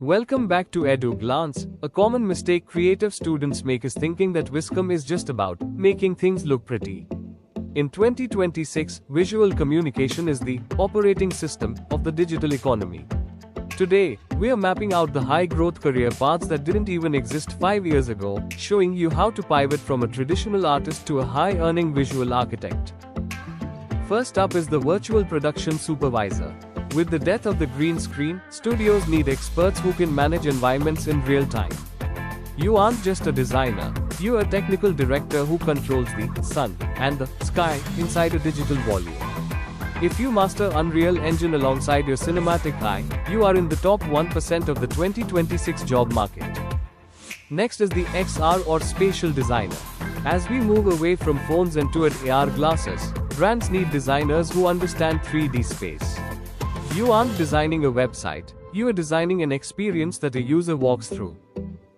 Welcome back to EduGlance. A common mistake creative students make is thinking that VisCom is just about making things look pretty. In 2026, visual communication is the operating system of the digital economy. Today, we are mapping out the high-growth career paths that didn't even exist 5 years ago, showing you how to pivot from a traditional artist to a high-earning visual architect. First up is the virtual production supervisor. With the death of the green screen, studios need experts who can manage environments in real time. You aren't just a designer, you're a technical director who controls the sun and the sky inside a digital volume. If you master Unreal Engine alongside your cinematic eye, you are in the top 1% of the 2026 job market. Next is the XR or spatial designer. As we move away from phones and toward AR glasses, brands need designers who understand 3D space. You aren't designing a website, you are designing an experience that a user walks through.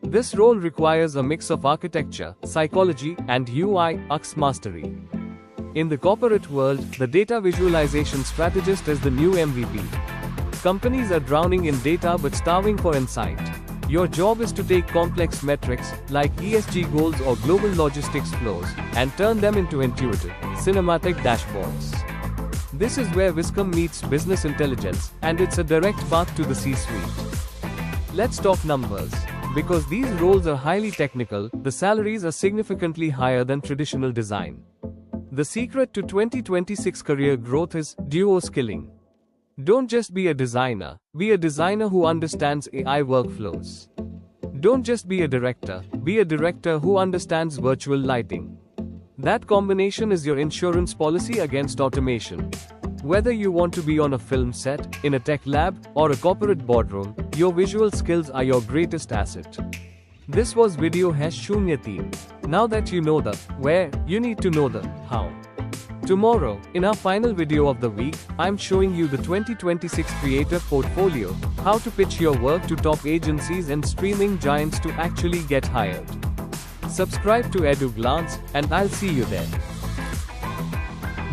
This role requires a mix of architecture, psychology, and UI/UX mastery. In the corporate world, the data visualization strategist is the new MVP. Companies are drowning in data but starving for insight. Your job is to take complex metrics, like ESG goals or global logistics flows, and turn them into intuitive, cinematic dashboards. This is where VisCom meets business intelligence, and it's a direct path to the C-suite. Let's talk numbers. Because these roles are highly technical, the salaries are significantly higher than traditional design. The secret to 2026 career growth is duo skilling. Don't just be a designer, be a designer who understands AI workflows. Don't just be a director who understands virtual lighting. That combination is your insurance policy against automation. Whether you want to be on a film set, in a tech lab, or a corporate boardroom, your visual skills are your greatest asset. This was video #03. Now that you know the where, you need to know the how. Tomorrow, in our final video of the week, I'm showing you the 2026 creative portfolio, how to pitch your work to top agencies and streaming giants to actually get hired. Subscribe to EduGlance, and I'll see you there.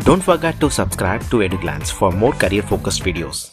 Don't forget to subscribe to EduGlance for more career-focused videos.